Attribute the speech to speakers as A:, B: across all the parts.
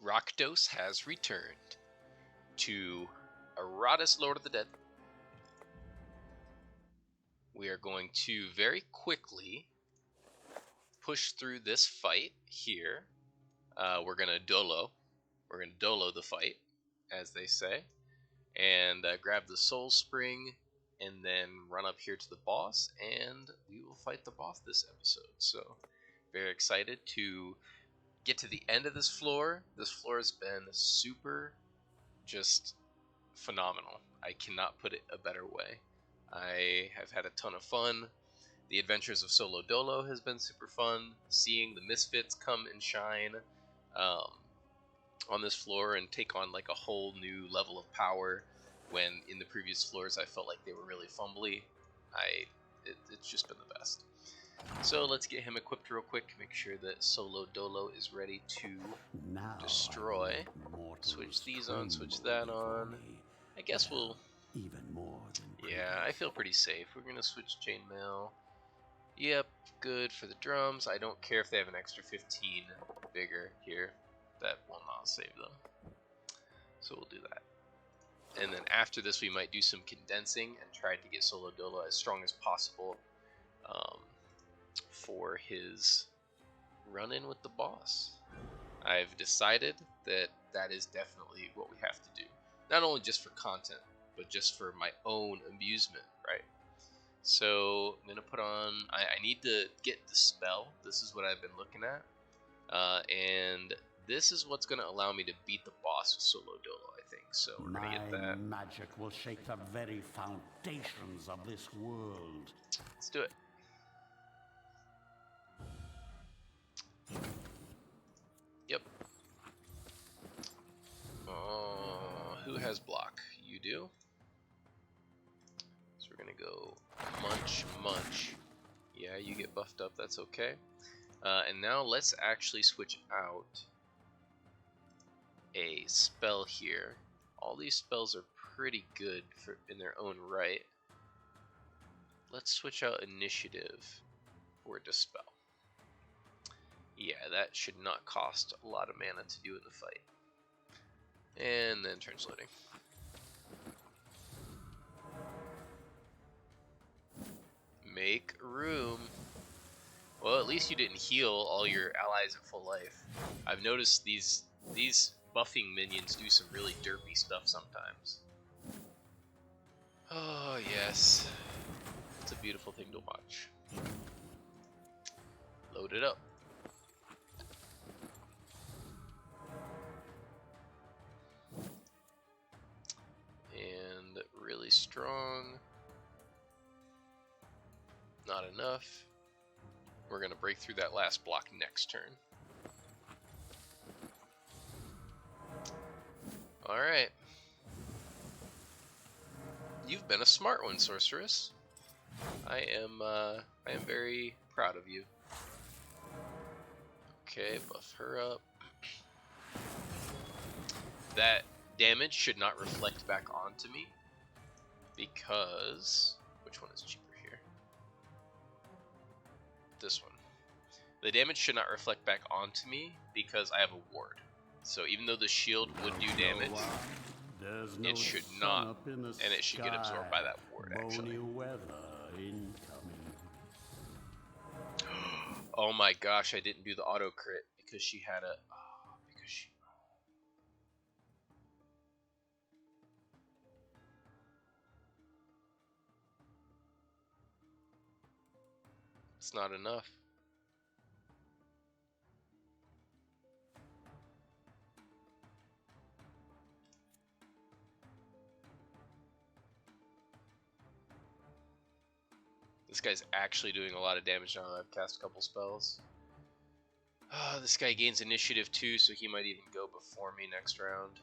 A: Rakdos has returned to Aratus, Lord of the Dead. We are going to very quickly push through this fight here. We're going to dolo. We're going to dolo the fight, as they say. And grab the Soul Spring, and then run up here to the boss, and we will fight the boss this episode. So, very excited to get to the end of this floor. This floor has been super, just phenomenal. I cannot put it a better way. I have had a ton of fun. The Adventures of Solo Dolo has been super fun. Seeing the Misfits come and shine on this floor and take on like a whole new level of power, when in the previous floors I felt like they were really fumbly. It's just been the best. So let's get him equipped real quick, make sure that Solo Dolo is ready to destroy. Switch these on, switch that on. I guess we'll... Yeah, I feel pretty safe. We're going to switch chainmail. Yep, good for the drums. I don't care if they have an extra 15 bigger here. That will not save them. So we'll do that. And then after this we might do some condensing and try to get Solo Dolo as strong as possible for his run-in with the boss. I've decided that that is definitely what we have to do. Not only just for content, but just for my own amusement, right? So I'm going to put on... I need to get the spell. This is what I've been looking at. And this is what's going to allow me to beat the boss with Solo Dolo, I think. So we're going to get that.
B: My magic will shake the very foundations of this world.
A: Let's do it. Yep. Who has block? You do. So we're going to go munch. Yeah, you get buffed up. That's okay. And now let's actually switch out a spell here. All these spells are pretty good in their own right. Let's switch out initiative for dispel. Yeah, that should not cost a lot of mana to do in the fight. And then turns loading. Make room. Well, at least you didn't heal all your allies at full life. I've noticed these buffing minions do some really derpy stuff sometimes. Oh, yes. It's a beautiful thing to watch. Load it up. And really strong. Not enough. We're going to break through that last block next turn. Alright. You've been a smart one, Sorceress. I am very proud of you. Okay, buff her up. That damage should not reflect back onto me, because... Which one is cheaper here? This one. The damage should not reflect back onto me because I have a ward. So even though the shield would do damage, it should not, and it should get absorbed by that ward, actually. Oh my gosh, I didn't do the auto crit because she had a... It's not enough. This guy's actually doing a lot of damage now that I've cast a couple spells. This guy gains initiative too, so he might even go before me next round.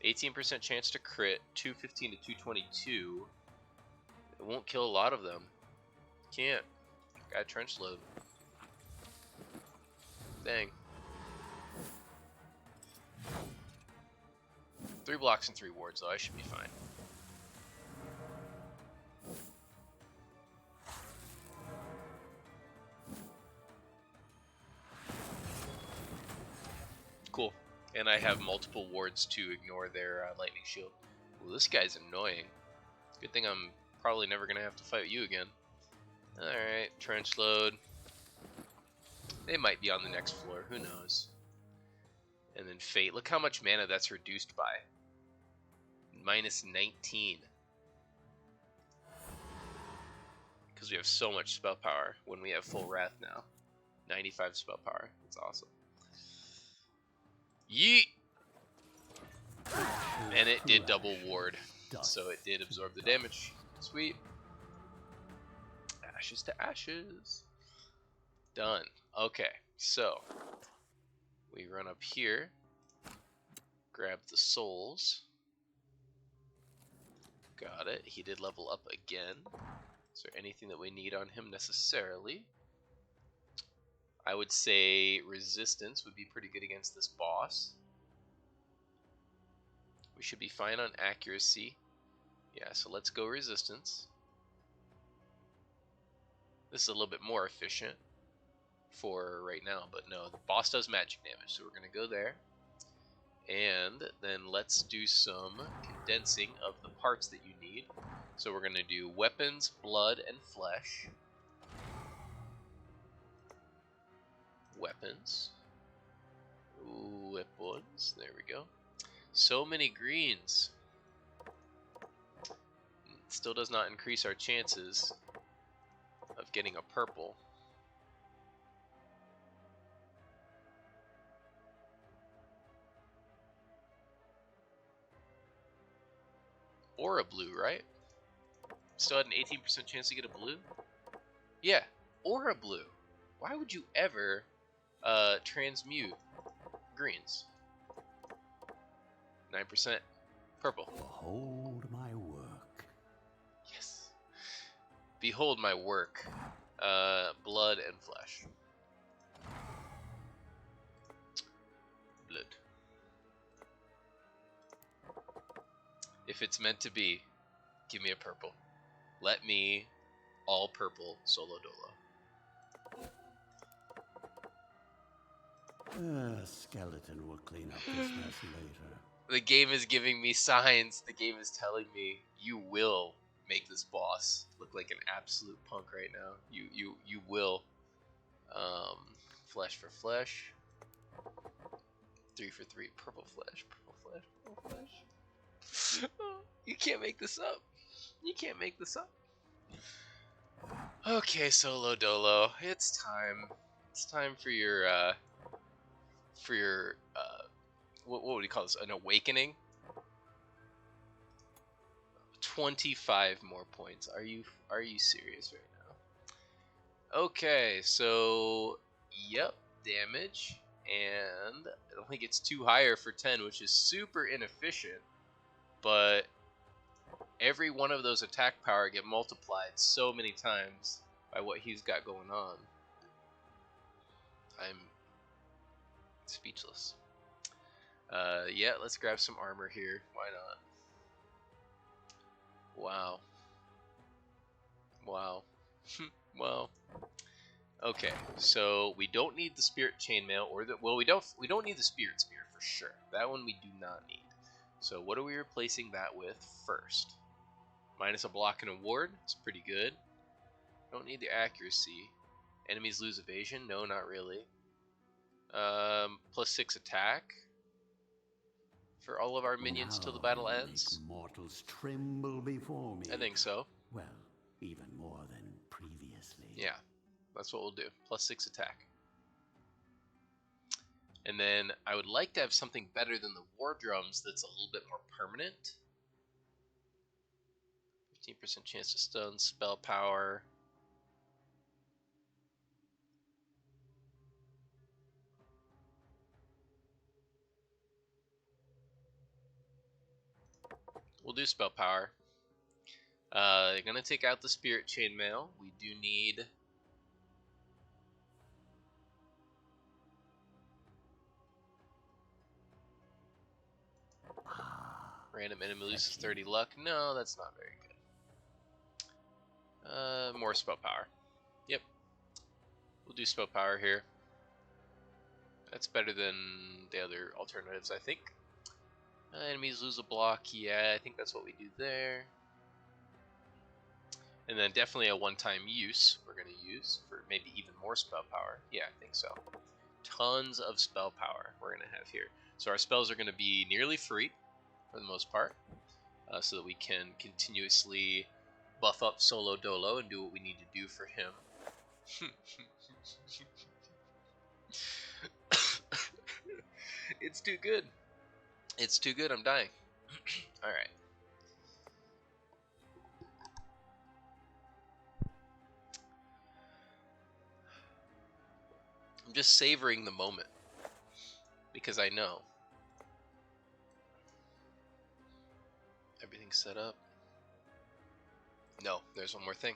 A: 18% chance to crit, 215 to 222. It won't kill a lot of them. Can't. Got trench load. Dang. 3 blocks and 3 wards, though. I should be fine. Cool. And I have multiple wards to ignore their lightning shield. Ooh, this guy's annoying. Good thing I'm probably never going to have to fight you again. Alright, trench load. They might be on the next floor, who knows. And then Fate. Look how much mana that's reduced by. Minus 19. Because we have so much spell power when we have full wrath now. 95 spell power. That's awesome. Yeet! And it did double ward. So it did absorb the damage. Sweet. Ashes to ashes. Done. Okay, so we run up here. Grab the souls. Got it. He did level up again. Is there anything that we need on him necessarily? I would say resistance would be pretty good against this boss. We should be fine on accuracy. Yeah, so let's go resistance. This is a little bit more efficient for right now, but no, the boss does magic damage, so we're going to go there. And then let's do some condensing of the parts that you need. So we're going to do weapons, blood, and flesh. Weapons. Ooh, weapons. There we go. So many greens. It still does not increase our chances of getting a purple. Or a blue, right? Still had an 18% chance to get a blue? Yeah, or a blue. Why would you ever transmute greens? 9% purple.
B: Behold my work.
A: Yes. Behold my work. Blood and flesh. Blood. If it's meant to be, give me a purple. Let me all purple solo dolo.
B: Skeleton will clean up this mess later.
A: The game is giving me signs. The game is telling me you will make this boss look like an absolute punk right now. You will. Flesh for flesh. 3 for 3. Purple flesh. Purple flesh. Purple flesh. You can't make this up. You can't make this up. Okay, Solo Dolo. It's time. It's time for your what would you call this? An awakening? 25 more points. Are you serious right now? Okay, so yep, damage, and I don't think it's too higher for 10, which is super inefficient, but every one of those attack power get multiplied so many times by what he's got going on. I'm speechless. Yeah, let's grab some armor here. Why not? Wow. Wow. Well. Okay, so we don't need the spirit chainmail or the we don't need the spirit spear for sure. That one we do not need. So what are we replacing that with first? Minus a block and a ward. It's pretty good. Don't need the accuracy. Enemies lose evasion. No, not really. Plus 6 attack for all of our minions till the battle ends.
B: Mortals tremble before me.
A: I think so.
B: Well, even more than previously.
A: Yeah, that's what we'll do. Plus 6 attack. And then I would like to have something better than the war drums that's a little bit more permanent. 15% chance to stun, spell power. We'll do spell power. Gonna take out the spirit chainmail. We do need random enemy loses 30 luck. No, that's not very good. More spell power. Yep. We'll do spell power here. That's better than the other alternatives, I think. Enemies lose a block. Yeah, I think that's what we do there. And then definitely a one-time use we're going to use for maybe even more spell power. Yeah, I think so. Tons of spell power we're going to have here. So our spells are going to be nearly free for the most part, so that we can continuously buff up Solo Dolo and do what we need to do for him. It's too good. It's too good. I'm dying. All right. I'm just savoring the moment because I know everything's set up. No, there's one more thing.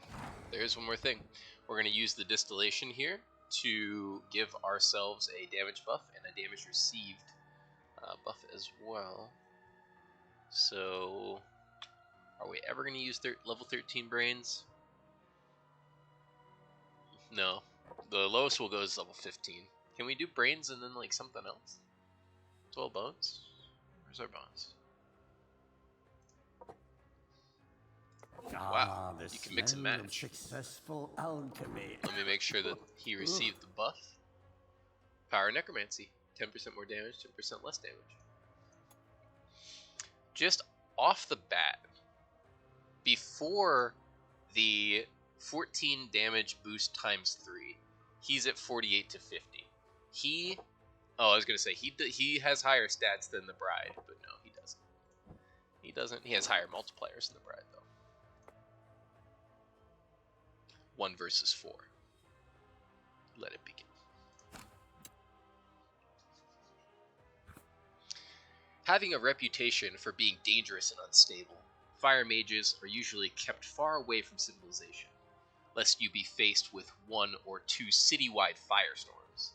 A: There's one more thing. We're going to use the distillation here to give ourselves a damage buff and a damage received buff as well. So, are we ever going to use level 13 brains? No. The lowest we'll go is level 15. Can we do brains and then like something else? 12 bones? Where's our bones? Wow, you can mix and match.
B: Successful alchemy.
A: Let me make sure that he received the buff. Power Necromancy. 10% more damage, 10% less damage. Just off the bat, before the 14 damage boost times 3, he's at 48 to 50. I was going to say, he has higher stats than the Bride, but no, he doesn't. He doesn't. He has higher multipliers than the Bride, though. 1 versus 4. Let it begin. Having a reputation for being dangerous and unstable, fire mages are usually kept far away from civilization, lest you be faced with 1 or 2 citywide firestorms.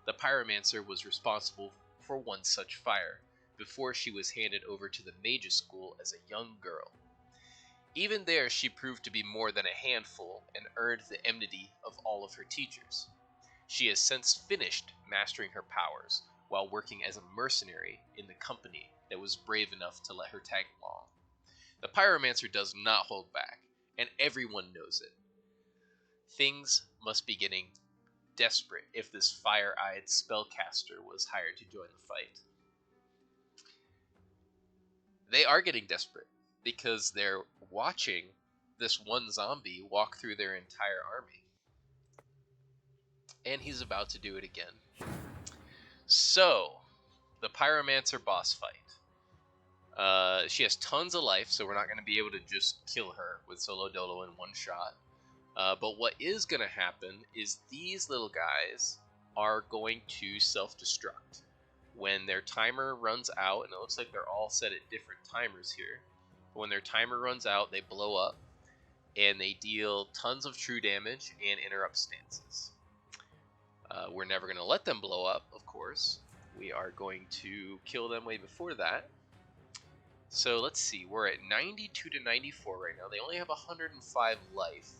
A: The Pyromancer was responsible for one such fire, before she was handed over to the mage's school as a young girl. Even there, she proved to be more than a handful and earned the enmity of all of her teachers. She has since finished mastering her powers while working as a mercenary in the company that was brave enough to let her tag along. The Pyromancer does not hold back, and everyone knows it. Things must be getting desperate if this fire-eyed spellcaster was hired to join the fight. They are getting desperate because they're watching this one zombie walk through their entire army. And he's about to do it again. So, the Pyromancer boss fight. She has tons of life, so we're not going to be able to just kill her with Solo Dolo in one shot. But what is going to happen is these little guys are going to self-destruct. When their timer runs out, and it looks like they're all set at different timers here. But when their timer runs out, they blow up, and they deal tons of true damage and interrupt stances. We're never going to let them blow up, of course. We are going to kill them way before that. So let's see, we're at 92 to 94 right now. They only have 105 life.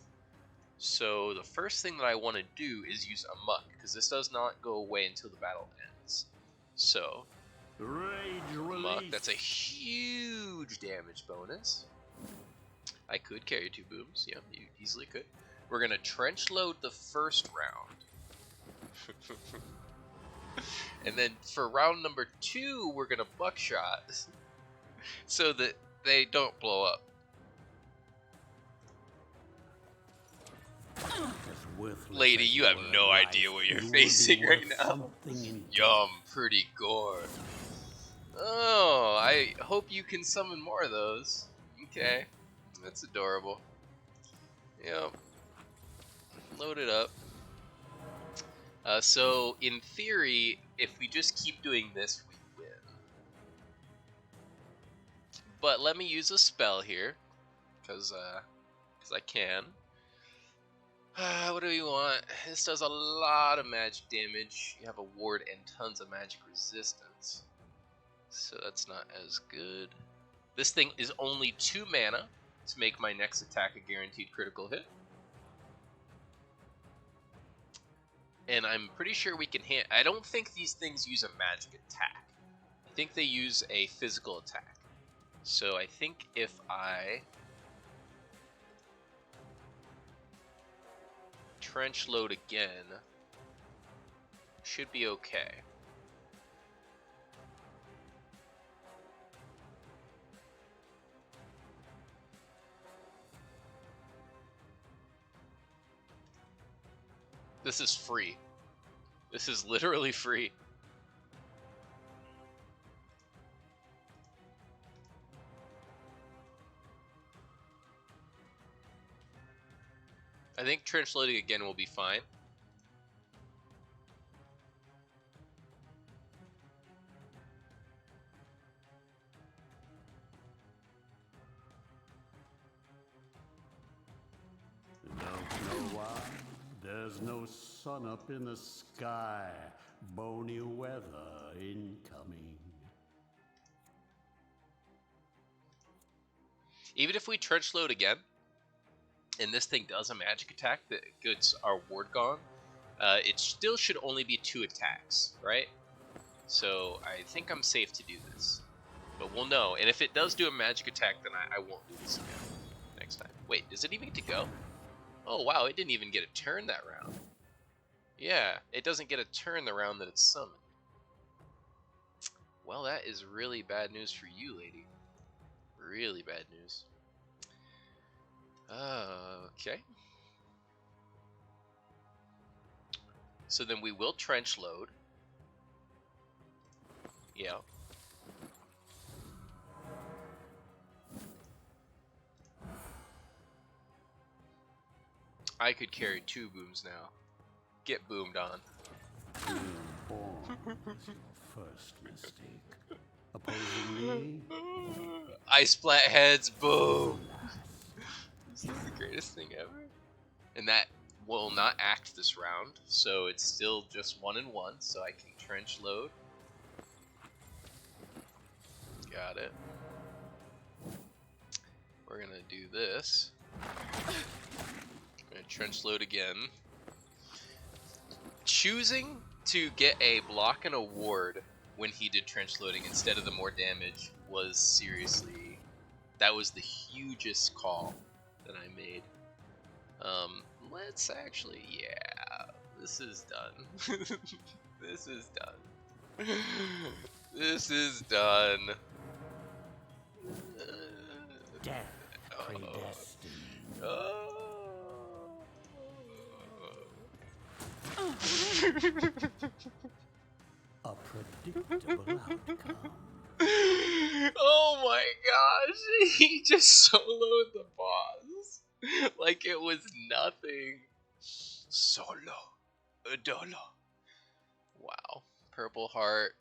A: So the first thing that I want to do is use a muck, because this does not go away until the battle ends. So, muck, that's a huge damage bonus. I could carry 2 booms, yeah, you easily could. We're going to trench load the first round. And then for round number 2, we're going to buckshot so that they don't blow up. Lady, you have no idea what you're facing right now. Yum, pretty gore. Oh, I hope you can summon more of those. Okay, that's adorable. Yep. Load it up. So, in theory, if we just keep doing this, we win. But let me use a spell here, because I can. What do we want? This does a lot of magic damage. You have a ward and tons of magic resistance. So that's not as good. This thing is only 2 mana to make my next attack a guaranteed critical hit. And I'm pretty sure we can I don't think these things use a magic attack. I think they use a physical attack. So I think if I trench load again, should be okay. This is free. This is literally free. I think trench loading again will be fine.
B: Don't know why. There's no sun up in the sky. Bony weather incoming.
A: Even if we trench load again, and this thing does a magic attack that gets our ward gone, it still should only be 2 attacks, right? So I think I'm safe to do this. But we'll know. And if it does do a magic attack, then I won't do this again next time. Wait, does it even get to go? Oh, wow, it didn't even get a turn that round. Yeah, it doesn't get a turn the round that it's summoned. Well, that is really bad news for you, lady. Really bad news. Okay. So then we will trench load. Yeah. I could carry 2 booms now. Get boomed on.
B: Being born was your first mistake. Opposing me?
A: Ice splat heads, boom! This is the greatest thing ever. And that will not act this round, so it's still just 1 and 1, so I can trench load. Got it. We're gonna do this. I'm gonna trench load again. Choosing to get a block and a ward when he did trench loading instead of the more damage was seriously, that was the hugest call that I made. Let's actually, yeah, this is done. This is done. This is done.
B: Death predestined. A predictable outcome.
A: Oh my gosh, he just soloed the boss like it was nothing. Solo dolo. Wow. Purple heart.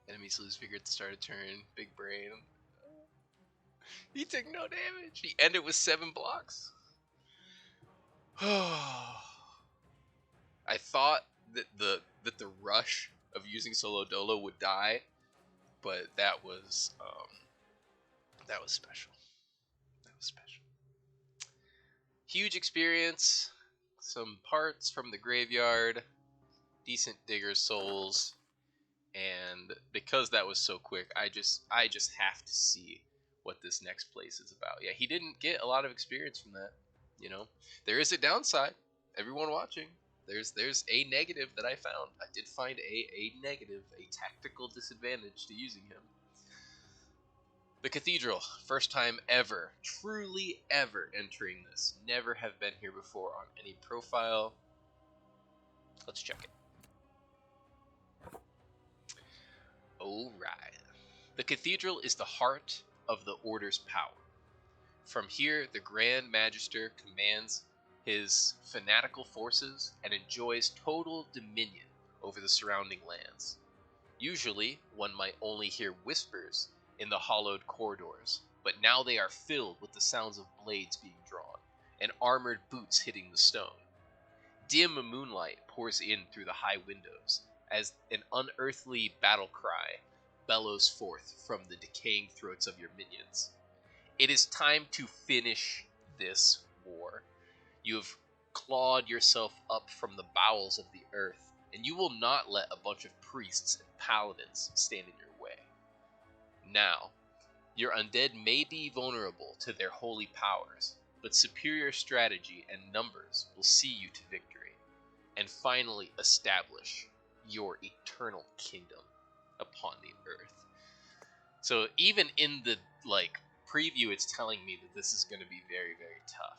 A: Enemies lose vigor at the start of turn. Big brain. He took no damage. He ended with 7 blocks. I thought that the rush of using solo dolo would die, but that was special. That was special. Huge experience, some parts from the graveyard, decent digger souls, and because that was so quick, I just have to see what this next place is about. Yeah, he didn't get a lot of experience from that. You know, there is a downside. Everyone watching, there's a negative that I found. I did find a negative, a tactical disadvantage to using him. The Cathedral, first time ever, truly ever entering this. Never have been here before on any profile. Let's check it. Alright. The Cathedral is the heart of the Order's power. From here, the Grand Magister commands his fanatical forces and enjoys total dominion over the surrounding lands. Usually, one might only hear whispers in the hollowed corridors, but now they are filled with the sounds of blades being drawn and armored boots hitting the stone. Dim moonlight pours in through the high windows as an unearthly battle cry bellows forth from the decaying throats of your minions. It is time to finish this war. You have clawed yourself up from the bowels of the earth, and you will not let a bunch of priests and paladins stand in your way. Now, your undead may be vulnerable to their holy powers, but superior strategy and numbers will see you to victory, and finally establish your eternal kingdom upon the earth. So even in the preview, it's telling me that this is going to be very, very tough.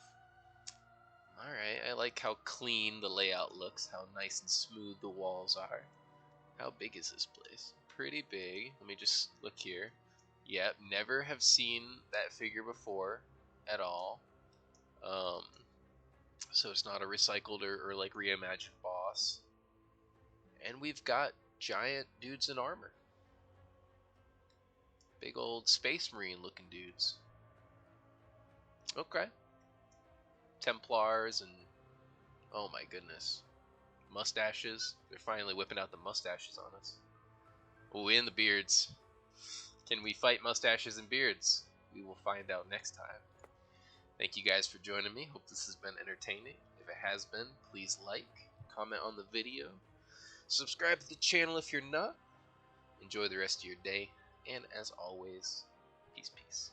A: All right, I like how clean the layout looks, how nice and smooth the walls are. How big is this place? Pretty big. Let me just look here. Yep, never have seen that figure before at all. So it's not a recycled or like reimagined boss. And we've got giant dudes in armor. Big old space marine looking dudes. Okay. Templars and oh my goodness. Mustaches. They're finally whipping out the mustaches on us. Oh, and the beards. Can we fight mustaches and beards? We will find out next time. Thank you guys for joining me. Hope this has been entertaining. If it has been, please like, comment on the video, subscribe to the channel if you're not. Enjoy the rest of your day, and as always, peace, peace.